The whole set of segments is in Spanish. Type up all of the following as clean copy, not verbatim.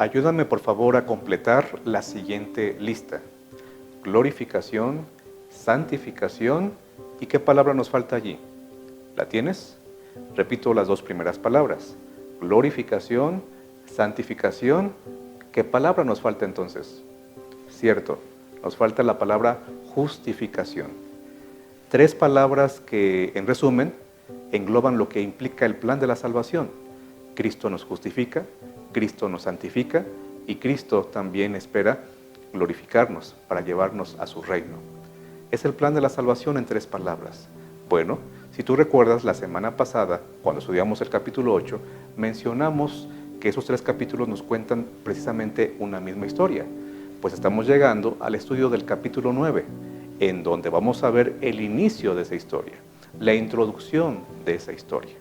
Ayúdame por favor a completar la siguiente lista. Glorificación, santificación, ¿y qué palabra nos falta allí? ¿La tienes? Repito las dos primeras palabras. Glorificación, santificación, ¿qué palabra nos falta entonces? Cierto, nos falta la palabra justificación. Tres palabras que, en resumen, engloban lo que implica el plan de la salvación. Cristo nos justifica, Cristo nos santifica y Cristo también espera glorificarnos para llevarnos a su reino. Es el plan de la salvación en tres palabras. Bueno, si tú recuerdas, la semana pasada, cuando estudiamos el capítulo 8, mencionamos que esos tres capítulos nos cuentan precisamente una misma historia. Pues estamos llegando al estudio del capítulo 9, en donde vamos a ver el inicio de esa historia, la introducción de esa historia.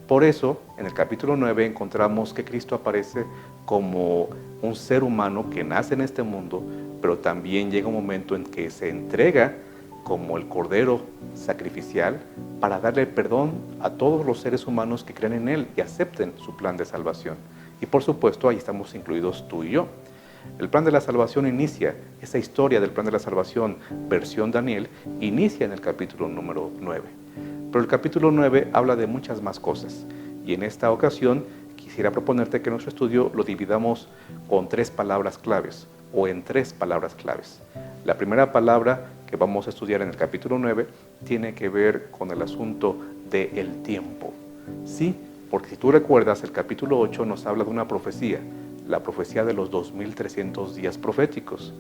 Por eso, en el capítulo 9 encontramos que Cristo aparece como un ser humano que nace en este mundo, pero también llega un momento en que se entrega como el Cordero sacrificial para darle perdón a todos los seres humanos que creen en Él y acepten su plan de salvación. Y por supuesto, ahí estamos incluidos tú y yo. El plan de la salvación inicia, esa historia del plan de la salvación, versión Daniel, inicia en el capítulo número 9. Pero el capítulo 9 habla de muchas más cosas. Y en esta ocasión quisiera proponerte que nuestro estudio lo dividamos con tres palabras claves, o en tres palabras claves. La primera palabra que vamos a estudiar en el capítulo 9 tiene que ver con el asunto del tiempo. Sí, porque si tú recuerdas, el capítulo 8 nos habla de una profecía, la profecía de los 2300 días proféticos.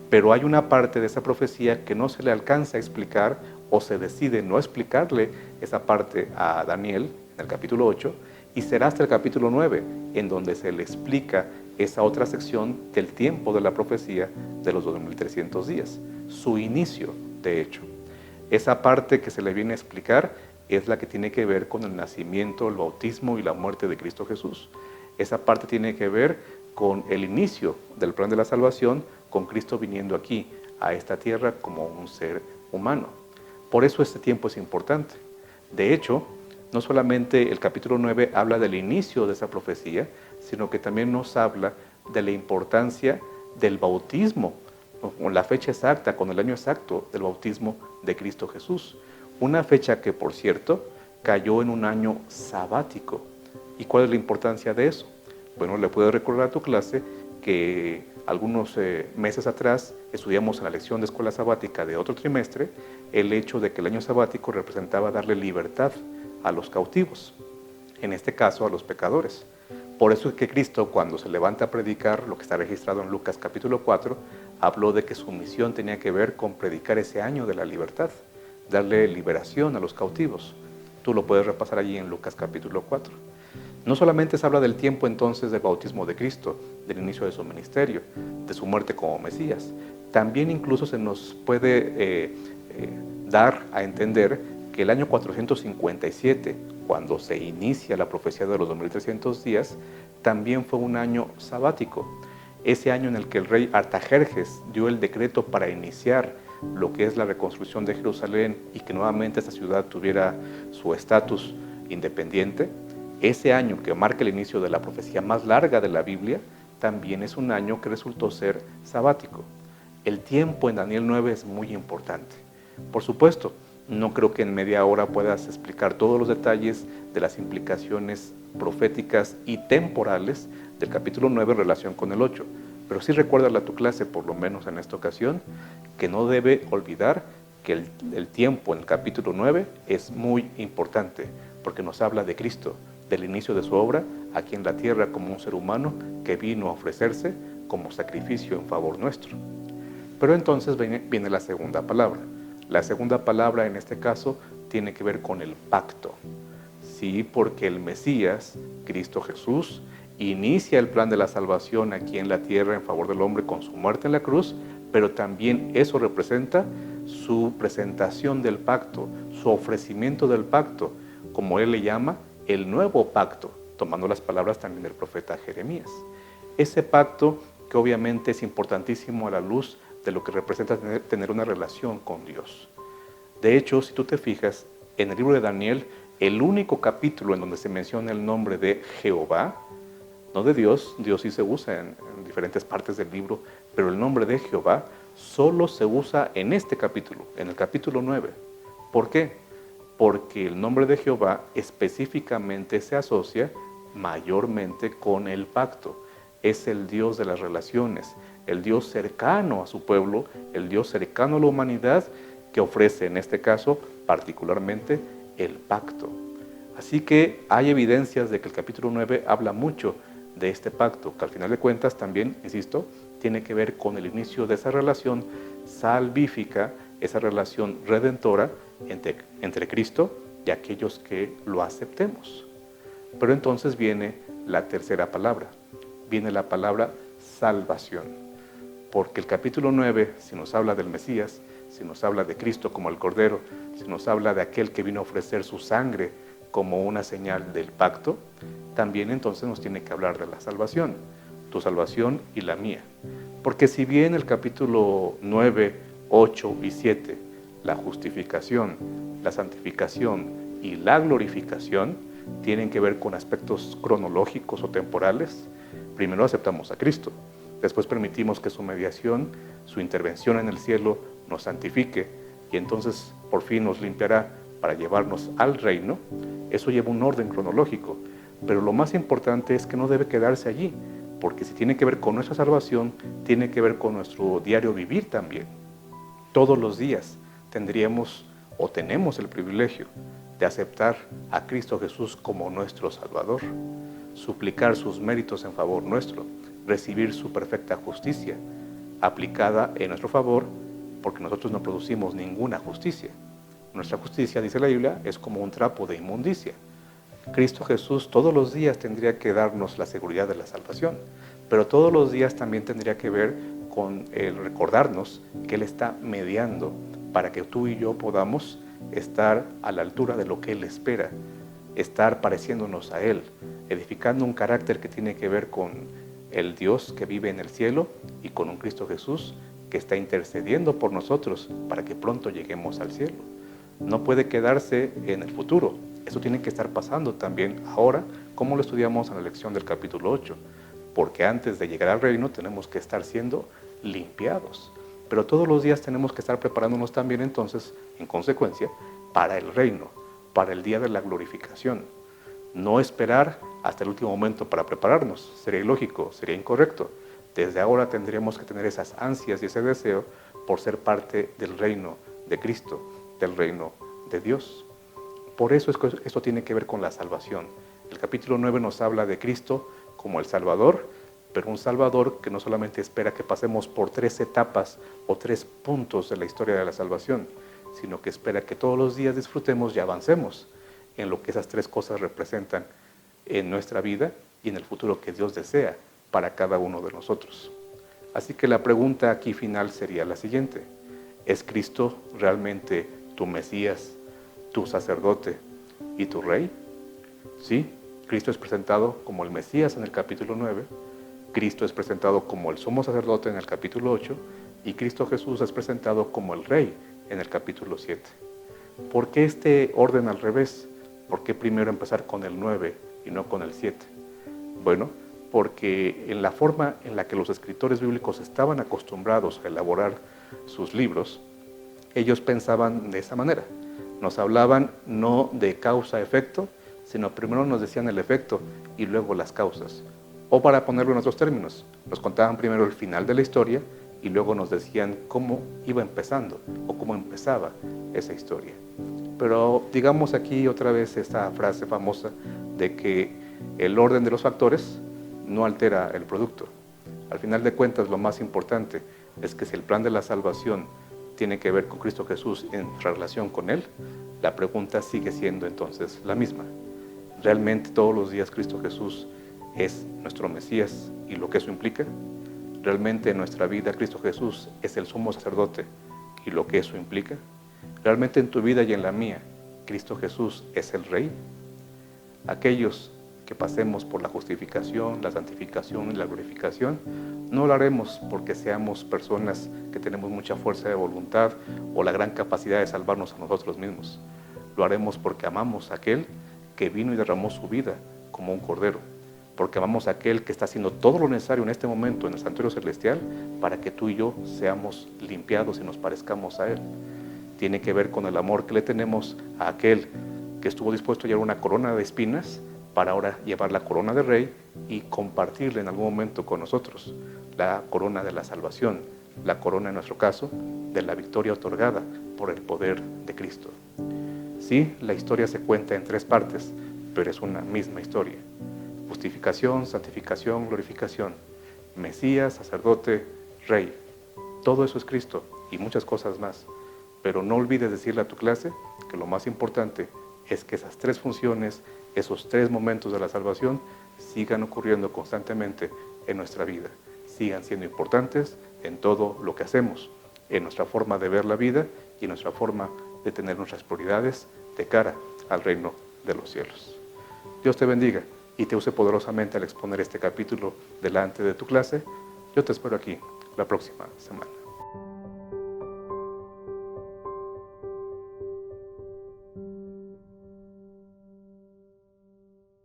Pero hay una parte de esa profecía que no se le alcanza a explicar o se decide no explicarle esa parte a Daniel en el capítulo 8 y será hasta el capítulo 9 en donde se le explica esa otra sección del tiempo de la profecía de los 2300 días, su inicio de hecho. Esa parte que se le viene a explicar es la que tiene que ver con el nacimiento, el bautismo y la muerte de Cristo Jesús. Esa parte tiene que ver con el inicio del plan de la salvación, con Cristo viniendo aquí, a esta tierra, como un ser humano. Por eso este tiempo es importante. De hecho, no solamente el capítulo 9 habla del inicio de esa profecía, sino que también nos habla de la importancia del bautismo, con la fecha exacta, con el año exacto del bautismo de Cristo Jesús. Una fecha que, por cierto, cayó en un año sabático. ¿Y cuál es la importancia de eso? Bueno, le puedo recordar a tu clase que algunos meses atrás estudiamos en la lección de escuela sabática de otro trimestre el hecho de que el año sabático representaba darle libertad a los cautivos, en este caso a los pecadores. Por eso es que Cristo, cuando se levanta a predicar, lo que está registrado en Lucas capítulo 4, habló de que su misión tenía que ver con predicar ese año de la libertad, darle liberación a los cautivos. Tú lo puedes repasar allí en Lucas capítulo 4. No solamente se habla del tiempo entonces del bautismo de Cristo, del inicio de su ministerio, de su muerte como Mesías. También incluso se nos puede dar a entender que el año 457, cuando se inicia la profecía de los 2300 días, también fue un año sabático. Ese año en el que el rey Artajerjes dio el decreto para iniciar lo que es la reconstrucción de Jerusalén y que nuevamente esta ciudad tuviera su estatus independiente. Ese año que marca el inicio de la profecía más larga de la Biblia, también es un año que resultó ser sabático. El tiempo en Daniel 9 es muy importante. Por supuesto, no creo que en media hora puedas explicar todos los detalles de las implicaciones proféticas y temporales del capítulo 9 en relación con el 8, pero sí recuérdale a tu clase, por lo menos en esta ocasión, que no debe olvidar que el tiempo en el capítulo 9 es muy importante, porque nos habla de Cristo, del inicio de su obra aquí en la tierra como un ser humano que vino a ofrecerse como sacrificio en favor nuestro. Pero entonces viene la segunda palabra. La segunda palabra en este caso tiene que ver con el pacto. Sí, porque el Mesías, Cristo Jesús, inicia el plan de la salvación aquí en la tierra en favor del hombre con su muerte en la cruz, pero también eso representa su presentación del pacto, su ofrecimiento del pacto, como él le llama, el nuevo pacto, tomando las palabras también del profeta Jeremías. Ese pacto que obviamente es importantísimo a la luz de lo que representa tener una relación con Dios. De hecho, si tú te fijas, en el libro de Daniel, el único capítulo en donde se menciona el nombre de Jehová, no de Dios. Dios sí se usa en diferentes partes del libro, pero el nombre de Jehová solo se usa en este capítulo, en el capítulo 9. ¿Por qué? Porque el nombre de Jehová específicamente se asocia mayormente con el pacto. Es el Dios de las relaciones, el Dios cercano a su pueblo, el Dios cercano a la humanidad, que ofrece en este caso particularmente el pacto. Así que hay evidencias de que el capítulo 9 habla mucho de este pacto, que al final de cuentas también, insisto, tiene que ver con el inicio de esa relación salvífica, esa relación redentora entre Cristo y aquellos que lo aceptemos. Pero entonces viene la tercera palabra, viene la palabra salvación. Porque el capítulo 9, si nos habla del Mesías, si nos habla de Cristo como el Cordero, si nos habla de aquel que vino a ofrecer su sangre como una señal del pacto, también entonces nos tiene que hablar de la salvación, tu salvación y la mía. Porque si bien el capítulo 9, 8 y 7, la justificación, la santificación y la glorificación tienen que ver con aspectos cronológicos o temporales, primero aceptamos a Cristo, después permitimos que su mediación, su intervención en el cielo nos santifique y entonces por fin nos limpiará para llevarnos al reino. Eso lleva un orden cronológico, pero lo más importante es que no debe quedarse allí, porque si tiene que ver con nuestra salvación, tiene que ver con nuestro diario vivir también. Todos los días tendríamos o tenemos el privilegio de aceptar a Cristo Jesús como nuestro Salvador, suplicar sus méritos en favor nuestro, recibir su perfecta justicia aplicada en nuestro favor, porque nosotros no producimos ninguna justicia. Nuestra justicia, dice la Biblia, es como un trapo de inmundicia. Cristo Jesús todos los días tendría que darnos la seguridad de la salvación, pero todos los días también tendría que ver con el recordarnos que Él está mediando para que tú y yo podamos estar a la altura de lo que Él espera, estar pareciéndonos a Él, edificando un carácter que tiene que ver con el Dios que vive en el cielo y con un Cristo Jesús que está intercediendo por nosotros para que pronto lleguemos al cielo. No puede quedarse en el futuro, eso tiene que estar pasando también ahora, como lo estudiamos en la lección del capítulo 8, porque antes de llegar al reino tenemos que estar siendo limpiados. Pero todos los días tenemos que estar preparándonos también entonces, en consecuencia, para el reino, para el día de la glorificación. No esperar hasta el último momento para prepararnos, sería ilógico, sería incorrecto. Desde ahora tendríamos que tener esas ansias y ese deseo por ser parte del reino de Cristo, del reino de Dios. Por eso es que esto tiene que ver con la salvación. El capítulo 9 nos habla de Cristo como el Salvador, pero un Salvador que no solamente espera que pasemos por 3 etapas o 3 puntos de la historia de la salvación, sino que espera que todos los días disfrutemos y avancemos en lo que esas 3 cosas representan en nuestra vida y en el futuro que Dios desea para cada uno de nosotros. Así que la pregunta aquí final sería la siguiente: ¿es Cristo realmente tu Mesías, tu sacerdote y tu Rey? Sí, Cristo es presentado como el Mesías en el capítulo 9, Cristo es presentado como el sumo sacerdote en el capítulo 8 y Cristo Jesús es presentado como el Rey en el capítulo 7. ¿Por qué este orden al revés? ¿Por qué primero empezar con el 9 y no con el 7? Bueno, porque en la forma en la que los escritores bíblicos estaban acostumbrados a elaborar sus libros, ellos pensaban de esa manera. Nos hablaban no de causa-efecto, sino primero nos decían el efecto y luego las causas. O para ponerlo en otros términos, nos contaban primero el final de la historia y luego nos decían cómo iba empezando o cómo empezaba esa historia. Pero digamos aquí otra vez esta frase famosa de que el orden de los factores no altera el producto. Al final de cuentas, lo más importante es que si el plan de la salvación tiene que ver con Cristo Jesús en relación con Él, la pregunta sigue siendo entonces la misma. ¿Realmente todos los días Cristo Jesús es nuestro Mesías y lo que eso implica? ¿Realmente en nuestra vida Cristo Jesús es el sumo sacerdote y lo que eso implica? ¿Realmente en tu vida y en la mía Cristo Jesús es el Rey? Aquellos que pasemos por la justificación, la santificación y la glorificación, no lo haremos porque seamos personas que tenemos mucha fuerza de voluntad o la gran capacidad de salvarnos a nosotros mismos. Lo haremos porque amamos a aquel que vino y derramó su vida como un cordero, porque amamos a aquel que está haciendo todo lo necesario en este momento en el santuario celestial para que tú y yo seamos limpiados y nos parezcamos a Él. Tiene que ver con el amor que le tenemos a aquel que estuvo dispuesto a llevar una corona de espinas para ahora llevar la corona de rey y compartirla en algún momento con nosotros, la corona de la salvación, la corona en nuestro caso de la victoria otorgada por el poder de Cristo. Sí, la historia se cuenta en 3 partes, pero es una misma historia. Justificación, santificación, glorificación. Mesías, sacerdote, rey. Todo eso es Cristo y muchas cosas más. Pero no olvides decirle a tu clase que lo más importante es que esas 3 funciones, esos 3 momentos de la salvación, sigan ocurriendo constantemente en nuestra vida. Sigan siendo importantes en todo lo que hacemos, en nuestra forma de ver la vida y en nuestra forma de tener nuestras prioridades de cara al reino de los cielos. Dios te bendiga y te use poderosamente al exponer este capítulo delante de tu clase. Yo te espero aquí la próxima semana.